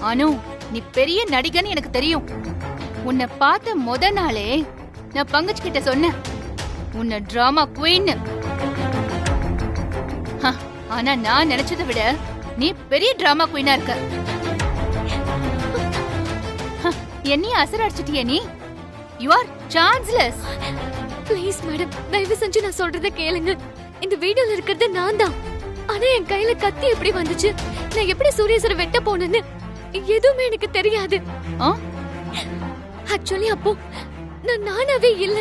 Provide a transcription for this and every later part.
அனு, நீ பெரிய நடிகன்னு எனக்கு தெரியும். உன்னை பார்த்த முத நாளே நான் பங்கஜ் கிட்ட சொன்னேன், உன்னை டிராமா குயின். ஆனா நான் நினைச்சதை விட நீ பெரிய டிராமா குயினா இருக்க. என்னையும் அசர் அடிச்சிட்டிய நீ. You are chanceless. Please madam, தயவு செஞ்சு நான் சொல்றத கேளுங்க. இந்த வீடியோல இருக்கிறது நான் தான். ஆனா என் கையில கத்தி எப்படி வந்துச்சு, நான் எப்படி சூர்யா சார் வெட்ட போனேன்னு எதுவுமே எனக்கு தெரியாது. ஆக்சுவலி அப்போ நான் நானாவே இல்ல.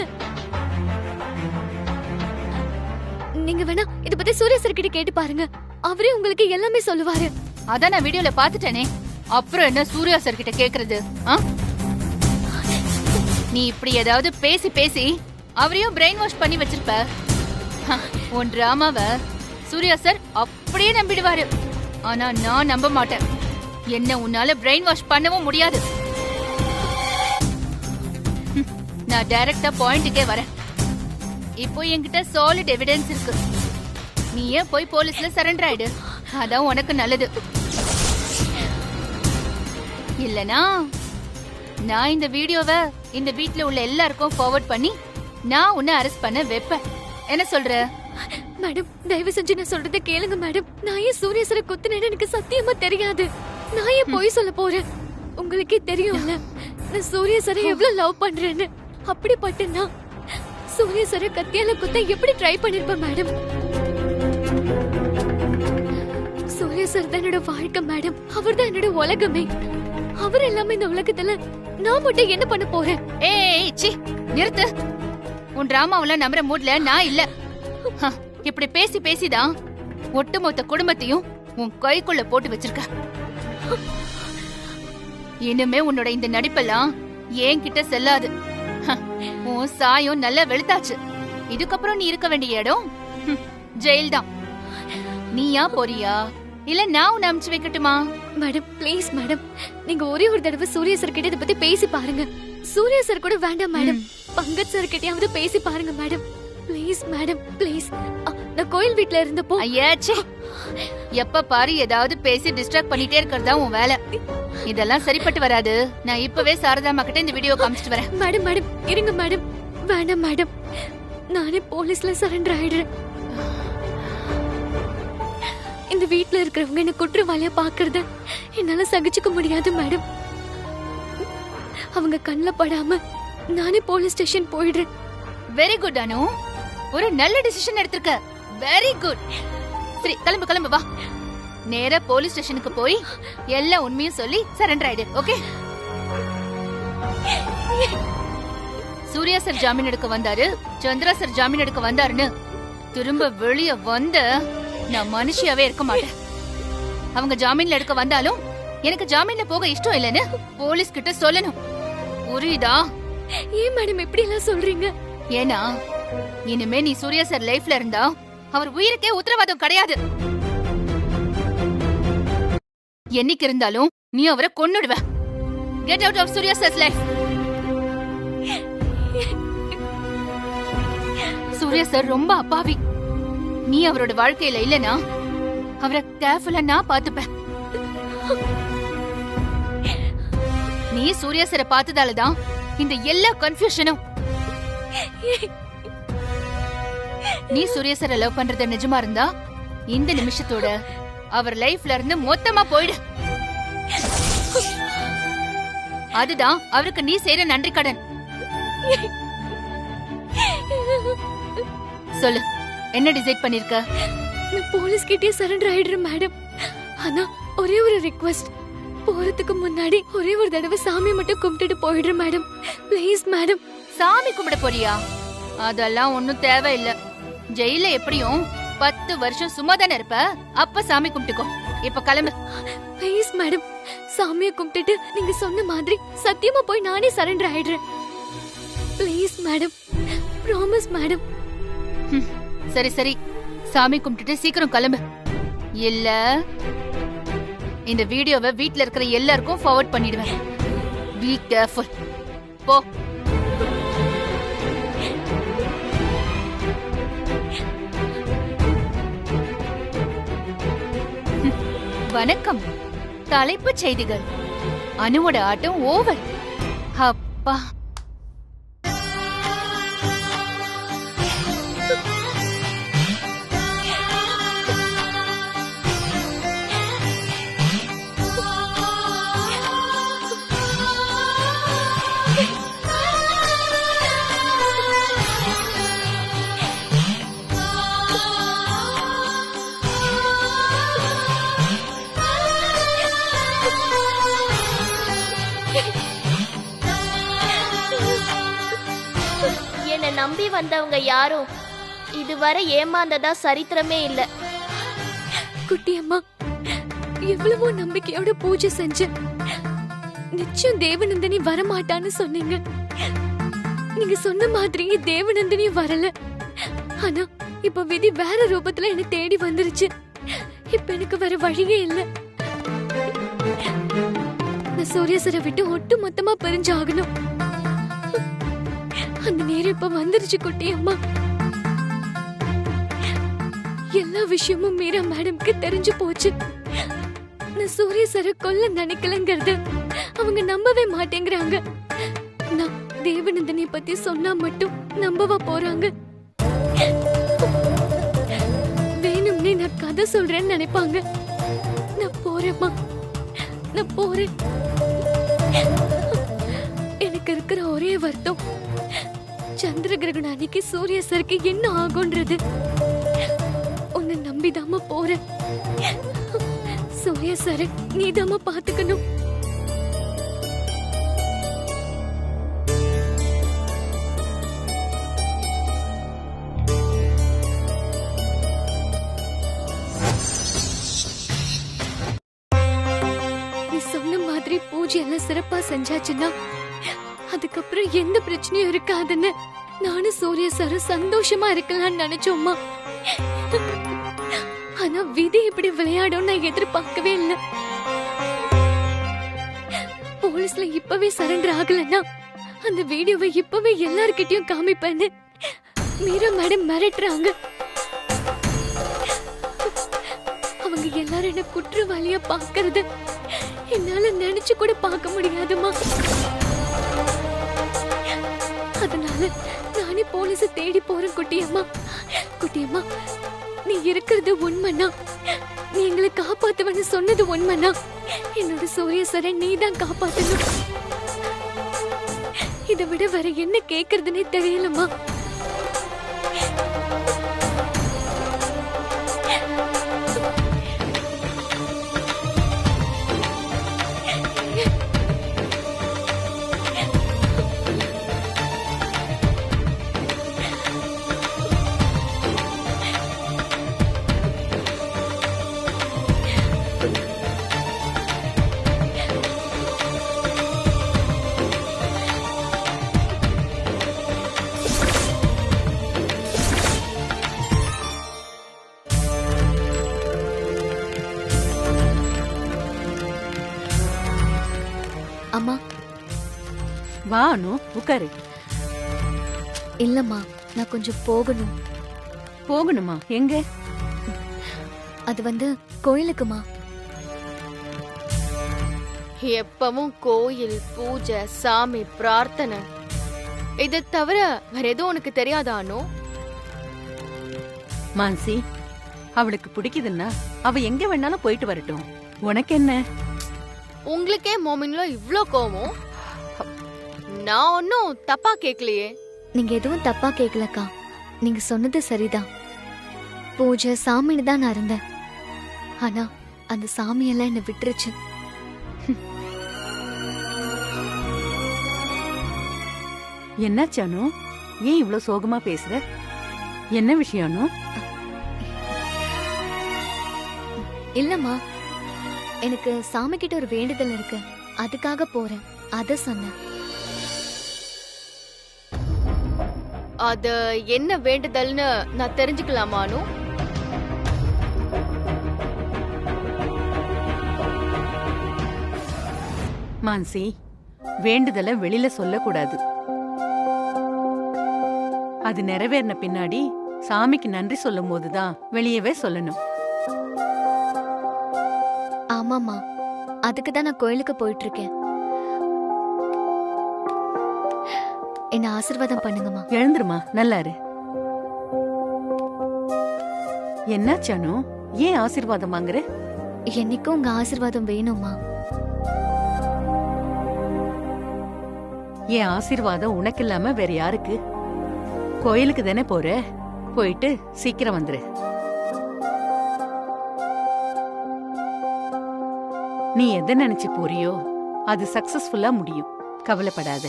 நீங்க வேணா இத பத்தி சூர்யா சார் கிட்ட கேட்டு பாருங்க, அவரே உங்களுக்கு எல்லாமே சொல்லுவாரு. அதான் நான் வீடியோல பாத்துட்டேனே, அப்புறம் என்ன சூர்யா சார் கிட்ட கேக்குறது? நீ இப்படி ஏதாவது பேசி பேசி அவரையும் பிரெயின் வாஷ் பண்ணி வச்சிருப்ப. உன் டிராமாவை சூர்யா சார் அப்படியே நம்பிடுவாரு. ஆனா நான் நம்ப மாட்டேன். என்ன உன்னால பிரெயின் வாஷ் பண்ணவும் முடியாது. நான் டைரக்டா பாயிண்ட்டுக்கே வரேன். இப்போ என்கிட்ட சாலிட் எவிடன்ஸ் இருக்கு. நீ ஏன் போய் போலீஸ்ல சரண்டர் ஆயிடு, அதான் உனக்கு நல்லது. இல்லனா நான் இந்த வீடியோவை இந்த வீட்ல உள்ள எல்லாருக்கும் ஃபார்வர்ட் பண்ணி நான் உன்னை அரெஸ்ட் பண்ண வைப்பேன். என்ன சொல்ற? மேடம், தயவு செஞ்சு நான் சொல்றத கேளுங்க மேடம். நான் ஏன் சூர்யா சாரை குத்துனேன்னு எனக்கு சத்தியமா தெரியாது. நான் ஏன் போய் சொல்ல போறேன்? உங்களுக்கே தெரியும்ல நான் சூர்யா சாரை எவ்வளவு லவ் பண்றேன்னு. அப்படிப்பட்ட நான் சூர்யா சாரை கத்தியால குத்த எப்படி ட்ரை பண்ணிருப்பேன் மேடம்? சூர்யா சார் தான் என்னோட வாழ்க்கை மேடம். அவர் தான் என்னோட உலகமே. அவர் எல்லாமே இந்த உலகத்துல. நான் மட்டும் என்ன பண்ண போறேன்? ஏய் சி, நிறுத்து. உன் டிராமாவுல நம்புற மூட்ல நான் இல்ல. இப்படி பேசி பேசிதான் ஒட்டுமொத்த குடும்பத்தையும் உன் கைக்குள்ள போட்டு வச்சிருக்க. இனிமே உன்னோட இந்த நடிப்பெல்லாம் என்கிட்ட செல்லாது. உன் சாயம் நல்லா வெளுத்தாச்சு. இதுக்கப்புறம் நீ இருக்க வேண்டிய இடம் ஜெயில் தான். நீயா போறியா இல்ல நான் உன்னை அனுப்பிச்சு வைக்கட்டுமா? மேடம் ப்ளீஸ் மேடம், நீங்க ஒரே ஒரு தடவை சூர்யா சார் கிட்ட இத பத்தி பேசி பாருங்க. சூர்யா சார் கூட வேண்டாம் மேடம், பங்கஜ் சார் கிட்டயாவது பேசி பாருங்க மேடம். Please madam please. நான் கோயில் வீட்ல இருந்தப்போ ஐயாச்சே, எப்ப பாரு ஏதாவது பேசி டிஸ்ட்ராக்ட் பண்ணிட்டே இருக்கறதா உன் வேலை. இதெல்லாம் சரிப்பட்டு வராது. நான் இப்பவே சாரதாமா கிட்ட இந்த வீடியோ காமிச்சிட்டு வரேன். மேடம் மேடம் இருங்க மேடம். வேண்டாம் மேடம், நானே போலீஸ்ல சரண்டர் ஆயிடுறேன். இந்த வீட்ல இருக்கிறவங்க என்ன குற்றவாளியா பாக்குறத என்னால சகிச்சுக்க முடியாது மேடம். அவங்க கண்ணில் படாம நானே போலீஸ் ஸ்டேஷன் போயிடுறேன். வெரி குட் அனு, ஒரு நல்ல டிசிஷன் எடுத்திருக்க. Very good. சரி கிளம்பு கிளம்பு வா. நேரா போலீஸ் ஸ்டேஷனுக்கு போய் எல்லா உண்மையும் சொல்லி சரண்டர் ஆயிடு. ஓகே? சூர்யா சார் ஜாமீன் எடுக்க வந்தாரு, சந்திரா சார் ஜாமீன் எடுக்க வந்தாருன்னு திரும்ப வெளிய வந்த நான் மனுஷியாவே இருக்க மாட்டேன். அவங்க ஜாமீன்ல எடுக்க வந்தாலும் எனக்கு ஜாமீன்ல போக இஷ்டம் இல்லைன்னு போலீஸ் கிட்ட சொல்லணும். புரியுதா? ஏன் மேடம் இப்படி எல்லாம் சொல்றீங்க? ஏன்னா இனிமே நீ சூர்யா சார் லைஃப்ல இருந்தா அவர் உயிருக்கே உத்தரவாதம் கிடையாது. என்னைக்கு இருந்தாலும் நீ அவரை கொன்னுடுவ. Get out of Surya sir's life. Surya sir ரொம்ப அப்பாவி. நீ அவரோட வாழ்க்கையில இல்லனா அவரை கேர்ஃபுல்லா நான் பாத்துப்பேன். நீ சூர்யா சாரை பார்த்ததாலதான் இந்த எல்லா கன்ஃபியூஷனும். நீ சூர்யா சாரை லவ் பண்றது நிஜமா இருந்தா இந்த நிமிஷத்தோட அவர் லைஃப்ல இருந்து மொத்தமா போயிடு. அதுதான் அவருக்கு நீ செய்யற நன்றி கடன். சொல்லு, என்ன டிசைட் பண்ணிருக்க? நான் போலீஸ் கிட்டே சரண்டர் ஆயிடுறேன் மேடம். ஆனா ஒரே ஒரு ரிக்வெஸ்ட், போறதுக்கு முன்னாடி ஒரே ஒரு தடவை சாமி மட்டும் கும்பிட்டுட்டு போயிடுறேன் மேடம். Please madam. சாமி கும்பிட போறியா? அதெல்லாம் ஒண்ணும் தேவையில்லை. ஜெயில எப்படியும் 10 வருஷம் சும்மா தானே இருப்ப, அப்ப சாமி கும்பிட்டுக்கோ. இப்ப கிளம்பு. ப்ளீஸ் மேடம், சாமியை கும்பிட்டுட்டு நீங்க சொன்ன மாதிரி சத்தியமா போய் நானே சரண்டர் ஆயிடுறேன். Please madam, promise madam. சரி சரி, சாமி கும்பிட்டுட்டு சீக்கிரம் கிளம்பு. இல்ல இந்த வீடியோவை வீட்ல இருக்கிற எல்லாருக்கும் ஃபார்வர்ட் பண்ணிடுவேன். Be careful. போ. வணக்கம். தலைப்புச் செய்திகள். அனுவோட ஆட்டம் ஓவர். அப்பா, என்னை நம்பி வந்தவங்க யாரும் இதுவரை ஏமாந்ததா சரித்திரமே இல்ல. குட்டி அம்மா, எவ்வளவோ நம்பிக்கையோட பூஜை செஞ்சு நிச்சயம் தேவநந்தினி வரமாட்டான்னு சொன்னீங்க. நீங்க சொன்ன மாதிரியே தேவநந்தினி வரல. ஆனா இப்ப விதி வேற ரூபத்துல என்ன தேடி வந்துருச்சு. இப்ப எனக்கு வேற வழியே இல்ல. நான் சூர்யா சாரை விட்டு ஒட்டு மொத்தமா பிரிஞ்சாகணும். அந்த நேரம் இப்ப வந்துருச்சு குட்டி அம்மா. எல்லா விஷயமும் மீரா மேடம்க்கு தெரிஞ்சு போச்சு. நான் சூர்யா சாரை கொல்ல நினைக்கலங்கிறது அவங்க நம்பவே மாட்டேங்கிறாங்க. நான் தேவநந்தினி பத்தி சொன்னா மட்டும் நம்பவா போறாங்க? வேணும்னே நான் கதை சொல்றேன்னு நினைப்பாங்க. நான் போறேம்மா, நான் போறேன். எனக்கு இருக்கிற ஒரே வருத்தம், சந்திர கிரகணம் அன்னைக்கு சூர்யா சாருக்கு என்ன ஆகும்ன்றது. உன்னை நம்பிதாமா போறேன். சூர்யா சார் நீதாமா பாத்துக்கணும். நீ சொன்ன மாதிரி பூஜை எல்லாம் சிறப்பா செஞ்சாச்சுன்னா அதுக்கப்புறம் எந்த பிரச்சனையும் இருக்காதுன்னு நானும் சூர்யா சாரும் சந்தோஷமா இருக்கலாம்னு நினைச்சோம்மா. ஆனா விதி இப்படி விளையாடும் நான் எதிர்பார்க்கவே இல்லை. போலீஸ்ல இப்பவே சரண்டர் ஆகலன்னா அந்த வீடியோவை இப்பவே எல்லார்கிட்டயும் காமிப்பேன்னு மீரா மேடம் மிரட்டுறாங்க. அவங்க எல்லாரும் என்ன குற்றவாளியா பாக்குறது என்னால நினைச்சு கூட பார்க்க முடியாதுமா. அதனால நானே போலீஸ தேடி போறேன் குட்டியம்மா. குட்டியம்மா, நீ இருக்கிறது உண்மைனா, நீ எங்களை காப்பாத்துவன்னு சொன்னது உண்மைனா, என்னோட சூர்யா சாரை நீ தான் காப்பாத்தணும். இதை விட வேற என்ன கேக்குறதுன்னே தெரியலம்மா. அம்மா, வா அனு, உட்காரு. இல்லம்மா, நான் கொஞ்சம் போகணும். போகணுமா? எங்க? அது கோயிலுக்குமா. எப்பவும் கோயில், பூஜை, சாமி, பிரார்த்தனை, இதை தவிர வேற எதுவும் உனக்கு தெரியாதானோ? மான்சி, அவளுக்கு பிடிக்குதுன்னா அவ எங்க வேணாலும் போயிட்டு வரட்டும். உனக்கு என்ன? உங்களுக்கே மோமின்ல இவ்ளோ கோவம்? நான் ஒன்னும் தப்பா கேக்கலையே. நீங்க எதுவும் தப்பா கேக்கலக்கா. நீங்க சொன்னது சரிதான். பூஜை சாமின்னு தான் நான் இருந்தேன். ஆனா அந்த சாமியெல்லாம் என்ன விட்டுருச்சு. என்னாச்சு அனு? ஏன் இவ்ளோ சோகமா பேசுற? என்ன விஷயம் அனு? இல்லம்மா, எனக்கு சாமி கிட்ட ஒரு வேண்டுதல் இருக்கு, அதுக்காக போறேன். அத சொன்னேன். அது என்ன வேண்டுதல்னு நான் தெரிஞ்சுக்கலாமானு? மான்சி, வேண்டுதலை வெளியில சொல்லக்கூடாது. அது நிறைவேறின பின்னாடி சாமிக்கு நன்றி சொல்லும் போதுதான் வெளியவே சொல்லணும். ஆமாமா, அதுக்கு தான் நான் கோயிலுக்கு போயிட்டு இருக்கேன். என்ன ஆசீர்வாதம் பண்ணுங்கம்மா. எழுந்துருமா, நல்லா இரு. என்னாச்சு அனு? ஏன் ஆசீர்வாதம் வாங்குற? என்னைக்கும் உங்க ஆசீர்வாதம் வேணும்மா. என் ஆசீர்வாதம் உனக்கு இல்லாம வேற யாருக்கு? கோயிலுக்கு தானே போற, போயிட்டு சீக்கிரம் வந்துரு. நீ எதை நினைச்சு போறியோ அது சக்சஸ்ஃபுல்லா முடியும், கவலைப்படாத.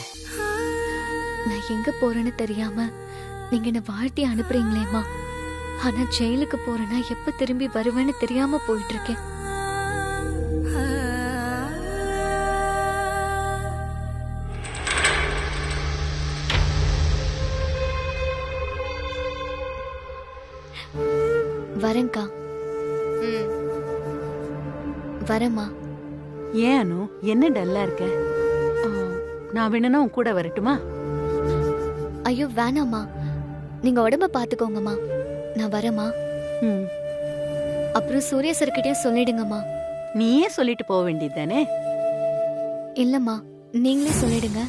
நான் எங்க போறேன்னு தெரியாம நீங்க என்ன வாழ்த்தி அனுப்புறீங்களேம்மா. ஆனா ஜெயிலுக்கு போறேன்னா எப்ப திரும்பி வருவேன்னு தெரியாம போயிட்டு இருக்கேன். வரேன்க்கா. வரேம்மா. ஏன் அனு, என்ன டல்லா இருக்க? நான் வேணும்னா உன் கூட வரட்டுமா? ஐயோ வேணாம்மா, நீங்க உடம்ப பாத்துக்கோங்கம்மா. நான் வரேம்மா. ம். அப்புறம் சூர்யா சார்கிட்டயும் சொல்லிடுங்கம்மா. நீயே சொல்லிட்டு போக வேண்டியது தானே? இல்லம்மா, நீங்களே சொல்லிடுங்க.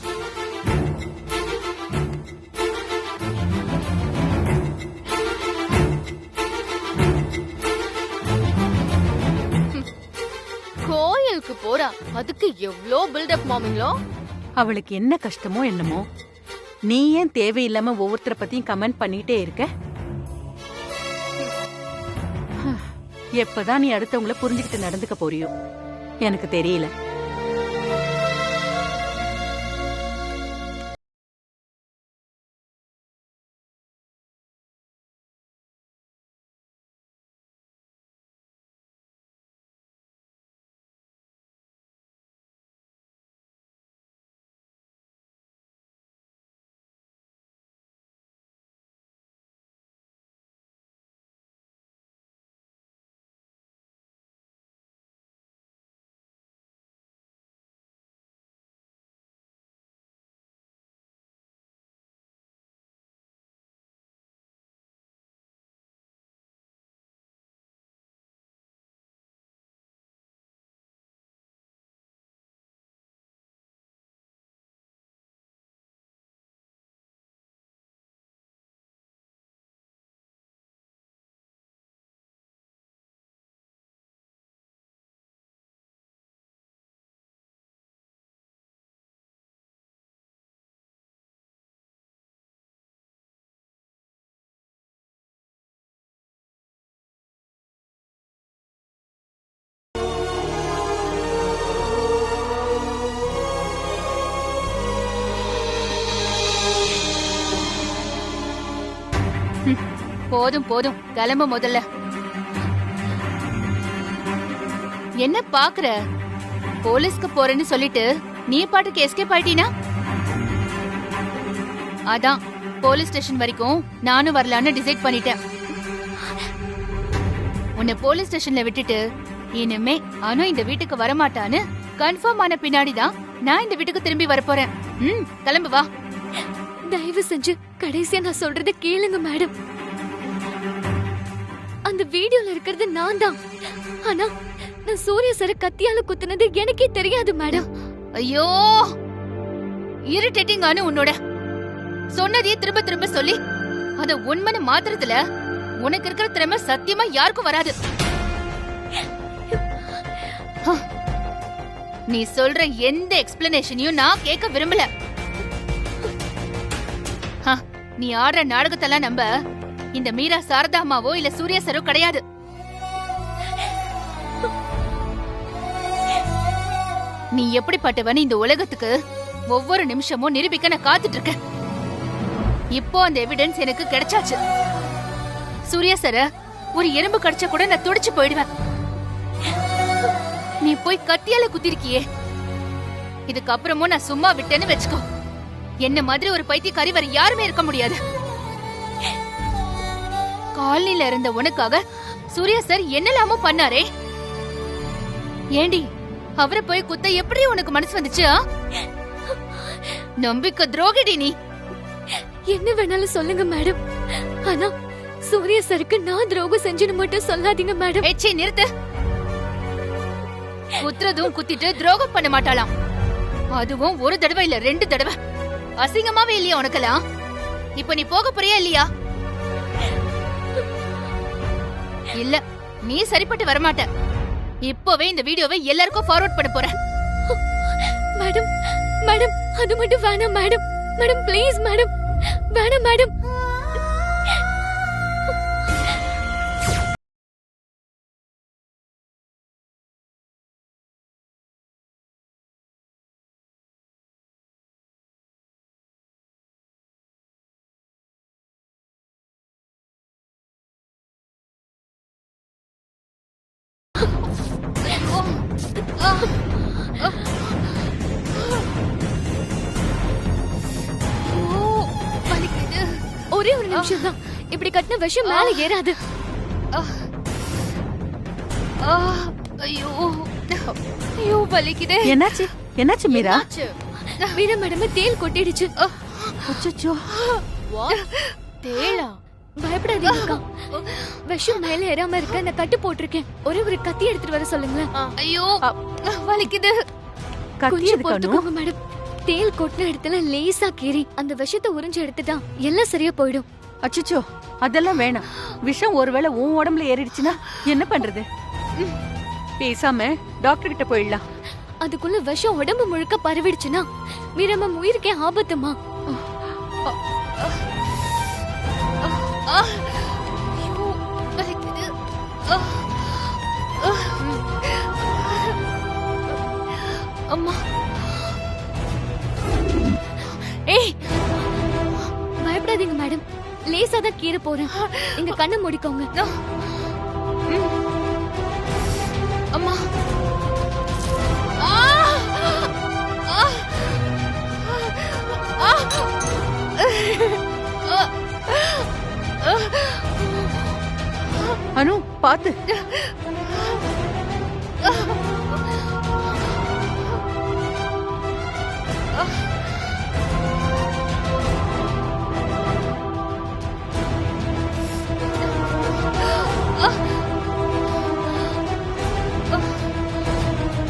கோயிலுக்கு போறா, அதுக்கு எவ்ளோ பில்டப் மாமிங்களோ. அவளுக்கு என்ன கஷ்டமோ என்னமோ, நீ ஏன் தேவையில்லாம ஒவ்வொருத்தரை பத்தியும் கமெண்ட் பண்ணிட்டே இருக்க? எப்பதான் நீ அடுத்தவங்கள புரிஞ்சுக்கிட்டு நடந்துக்க போறியோ எனக்கு தெரியல. போதும் போதும், கிளம்ப முதல்ல. என்ன பாக்குற? போலீஸ்க்கு போறேன்னு சொல்லிட்டு நீ பாட்டுக்கு எஸ்கேப் ஆயிட்டீனா? அதான் போலீஸ் ஸ்டேஷன் வரைக்கும் நானும் வரலான்னு டிசைட் பண்ணிட்டேன். உன்னை போலீஸ் ஸ்டேஷன்ல விட்டுட்டு இனிமே அனு இந்த வீட்டுக்கு வரமாட்டான்னு கன்ஃபார்ம் ஆன பின்னாடிதான் நான் இந்த வீட்டுக்கு திரும்பி வரப்போறேன். கிளம்பு வா. தயவு செஞ்சு கடைசியா நான் சொல்றத கேளுங்க மேடம். அந்த வீடியோல இருக்கிறது நான் தான். ஆனா நான் சூர்யா சார கத்தியால குத்துனது எனக்கே தெரியாது மேடம். ஐயோ, இரிட்டேட்டிங் ஆன உன்னோட சொன்னதையே திரும்ப திரும்ப சொல்லி அத உண்மைன்னு மாத்திரத்துல உனக்கு இருக்கிற திறமை சத்தியமா யாருக்கும் வராது. நீ சொல்ற எந்த எக்ஸ்பிளனேஷனையும் நான் கேட்க விரும்பல. நீ ஆடுற நாடகத்தெல்லாம் நம்ப இந்த மீரா சாரதா அம்மாவோ இல்ல சூர்யா சாரோ கிடையாது. நீ எப்படிப்பட்டவன்னு இந்த உலகத்துக்கு ஒவ்வொரு நிமிஷமும் நிரூபிக்க நான் காத்துட்டு இருக்கேன். இப்போ அந்த எவிடன்ஸ் எனக்கு கிடைச்சாச்சு. சூர்யா சார ஒரு எறும்பு கடிச்சா கூட நான் துடிச்சு போயிடுவேன். நீ போய் கத்தியால குத்திருக்கியே, இதுக்கப்புறமும் நான் சும்மா விட்டேன்னு வச்சுக்கோ. என்ன மாதிரி ஒரு பைத்தியக்காரி வேற யாருமே இருக்க முடியாது. காலனில இருந்த உனக்காக சூர்யா சார் என்னலாமோ பண்ணாரே. ஏண்டி அவரை போய் குத்த எப்படி உனக்கு மனசு வந்துச்சு? நம்பிக்கை துரோகிடி நீ. என்ன வேணாலும் சொல்லுங்க மேடம், ஆனா சூர்யா சாருக்கு நான் துரோகம் செஞ்சுன்னு மட்டும் சொல்லாதீங்க மேடம். ஏச்சி நிறுத்து. குத்துறதும் குத்திட்டு துரோகம் பண்ண மாட்டாளாம். அதுவும் ஒரு தடவை இல்ல 2 தடவை. அசிங்கமாவே இல்லையா உனக்கெல்லாம்? இப்ப நீ போக போறியா இல்லையா? இல்ல, நீ சரிப்பட்டு வரமாட்ட. இப்பவே இந்த வீடியோவை எல்லாருக்கும் ஃபார்வர்ட் பண்ண போறேன். மேடம் மேடம் அது மட்டும் வேணாம் மேடம். மேடம் ப்ளீஸ் மேடம், வேணாம் மேடம். ஒரே ஒரு நிமிஷம் தான். இப்படி கட்டின விஷம் மேல ஏறாது. ஐயோ ஐயோ வலிக்குதே. என்னாச்சு என்னாச்சு மீரா? மீரா மேடம் தேல் கொட்டிடுச்சு. அச்சச்சோ. தேளா? பயப்படாதீங்க அக்கா. விஷம் மேல ஏறாம இருக்க நான் கட்டு போட்டிருக்கேன். ஒரே ஒரு கத்தி எடுத்துட்டு வர சொல்லுங்களேன். ஐயோ வலிக்குது. கத்தி கொஞ்சம் எடுக்கணும். பொறுத்துக்கோங்க மேடம். தேல் கொட்டின இடத்துல லேசா கீறி அந்த விஷத்தை உறிஞ்சு எடுத்துட்டா எல்லாம் சரியா போயிடும். அச்சச்சோ, அதெல்லாம் வேணாம். விஷம் ஒருவேளை உன் உடம்புல ஏறிடுச்சுன்னா என்ன பண்றது? பேசாம டாக்டர் கிட்ட போயிடலாம். அதுக்குள்ள விஷம் உடம்பு முழுக்க பரவிடுச்சுன்னா மீரம்மா உயிருக்கே ஆபத்துமா. ஐயோ வலிக்குது. அம்மா. ஏய் பயப்படாதீங்க மேடம், லேசா தான் கீற போறேன். நீங்க கண்ணை மூடிக்கோங்க. அம்மா. அனு பாத்து.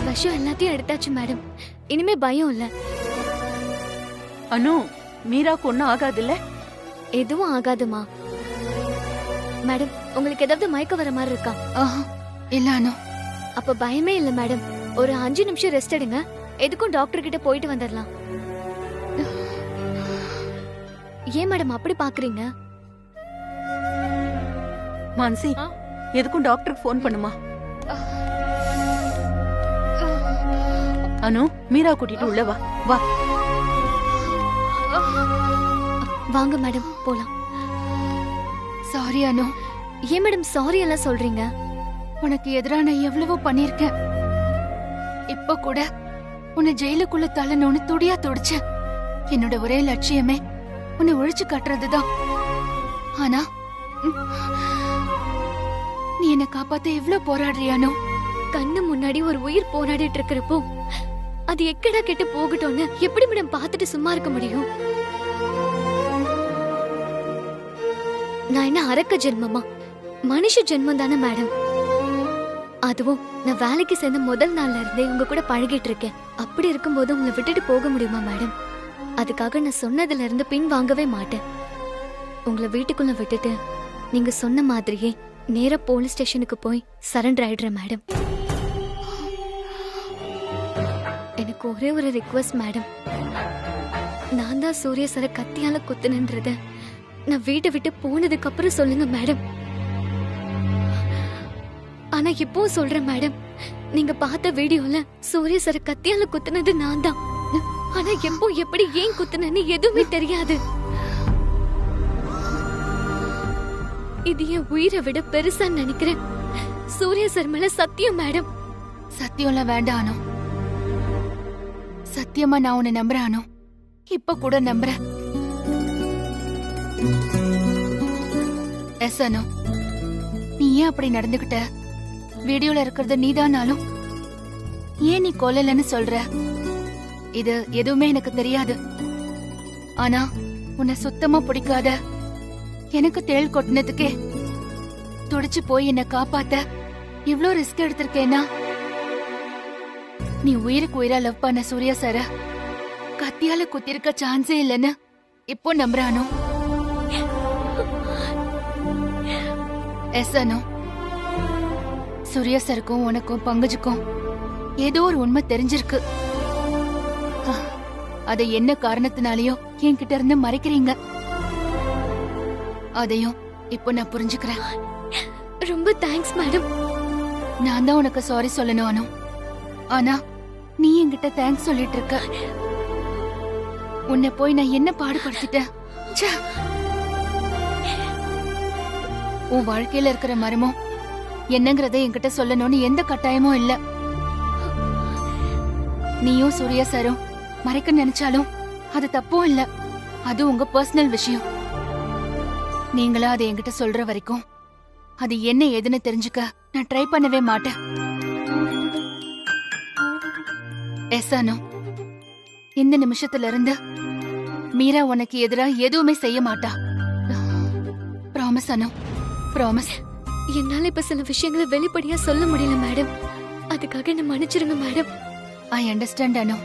விஷம் எல்லாத்தையும் எடுத்தாச்சு மேடம். இனிமே பயம் இல்ல. அனு, மீராக்கு ஒண்ணும் ஆகாதுல்ல? எதுவும் ஆகாதுமா. மேடம் உங்களுக்கு ஏதாவது மயக்க வர மாதிரி இருக்கா? இல்ல அனு. அப்ப பயமே இல்ல மேடம். ஒரு 5 நிமிஷம் ரெஸ்ட் எடுங்க. எதுக்கும் டாக்டர் கிட்ட போயிட்டு வந்துடலாம். ஏன் மேடம் அப்படி பாக்குறீங்க? மான்சி, எதுக்கும் டாக்டருக்கு ஃபோன் பண்ணுமா? அனு, மீரா கூட்டிட்டு உள்ள வா. வா. வாங்க மேடம் போலாம். சாரி அனு. ஏன் மேடம் சாரி எல்லாம் சொல்றீங்க? உனக்கு எதிரா நான் எவ்வளவோ பண்ணிருக்கேன். இப்ப கூட உன்னை ஜெயிலுக்குள்ள தள்ளணும்னு துடியா துடிச்சேன். என்னோட ஒரே லட்சியமே உன்னை ஒழிச்சு கட்டுறதுதான். ஆனா நீ என்ன காப்பாத்த எவ்வளவு போராடுறியானோ? கண்ணு முன்னாடி ஒரு உயிர் போராடிட்டு இருக்கிறப்போ அது எக்கடா கெட்டு போகட்டும்னு எப்படி மேடம் பார்த்துட்டு சும்மா இருக்க முடியும்? நான் என்ன அரக்க ஜென்மமா? மனுஷ ஜென்மம் தானே மேடம். அதுவும் நான் வேலைக்கு சேர்ந்த முதல் நாள்ல இருந்தே உங்க கூட பழகிட்டு இருக்கேன். அப்படி இருக்கும்போது உங்களை விட்டுட்டு போக முடியுமா மேடம்? அதுக்காக நான் சொன்னதுல இருந்து பின் வாங்கவே மாட்டேன். உங்களை வீட்டுக்குள்ள விட்டுட்டு நீங்க சொன்ன மாதிரியே நேரா போலீஸ் ஸ்டேஷனுக்கு போய் சரண்டர் ஆயிடுறேன் மேடம். எனக்கு ஒரே ஒரு ரிக்வெஸ்ட் மேடம். நான் தான் சூரிய சார கத்தியால குத்துனன்றத நான் வீட்டை விட்டு போனதுக்கு அப்புறம் சொல்லுங்க மேடம். ஆனா இப்போ சொல்றேன் மேடம், நீங்க பார்த்த வீடியோல சூரிய சார கத்தியால குத்துனது நான் தான். ஆனா எப்போ எப்படி ஏன் குத்துனன்னு எதுவுமே தெரியாது. இது என் உயிரை விட பெருசா நினைக்கிறேன். சூரிய சார் மேல சத்தியம் மேடம். சத்தியம்லாம் வேண்டாம் அனு. சத்தியமா நான் உன்னை நம்புறேன் அனு. இப்ப கூட நம்புறேன். எஸ் அனு, நீ ஏன் அப்படி நடந்துகிட்ட? வீடியோல இருக்கிறது நீதானாலும் ஏன் நீ கொல்லலன்னு சொல்ற? இது எதுவுமே எனக்கு தெரியாது. ஆனா உன்னை சுத்தமா பிடிக்காத எனக்கு தேள் கொட்டினதுக்கே துடிச்சு போய் என்ன காப்பாத்த இவ்ளோ ரிஸ்க் எடுத்திருக்கேனா? நீ உயிருக்கு உயிரா லவ் பண்ண சூர்யா சார கத்தியால குத்திருக்க சான்ஸே இல்லைன்னு இப்போ நம்புறானோ? எஸ் அனு, சூர்யா சருக்கும் உனக்கும் பங்குஜுக்கும் ஏதோ ஒரு உண்மை தெரிஞ்சிருக்கு. அதை என்ன காரணத்தினாலயோ என்கிட்ட இருந்து மறைக்கிறீங்க. அதையும் இப்போ நான் புரிஞ்சுக்கிறேன். ரொம்ப தேங்க்ஸ் மேடம். நான் தான் உனக்கு சாரி சொல்லணும் அனு. ஆனா நீ என்கிட்ட தேங்க்ஸ் சொல்லிட்டு இருக்க. உன்னை போய் நான் என்ன பாடுபடுத்திட்டேன்? ச்சே. உன் வாழ்க்கையில இருக்கிற மரமும் என்னங்கறத என்கிட்ட சொல்லணும்னு எந்த கட்டாயமும் இல்ல. நீயும் சூர்யா சாரும் மறைக்க நினைச்சாலும் அது தப்பும் இல்ல. அது உங்க பர்சனல் விஷயம். நீங்களா அதை என்கிட்ட சொல்ற வரைக்கும் அது என்ன ஏதுன்னு தெரிஞ்சுக்க நான் ட்ரை பண்ணவே மாட்டேன். எஸ் அனு, இந்த நிமிஷத்துல இருந்து மீரா உனக்கு எதிரா எதுவுமே செய்ய மாட்டா. ப்ராமிஸ் அனு, ப்ராமிஸ். என்னால இப்ப சில விஷயங்களை வெளிப்படையா சொல்ல முடியல மேடம். அதுக்காக என்ன மன்னிச்சிருங்க மேடம். I understand Anu.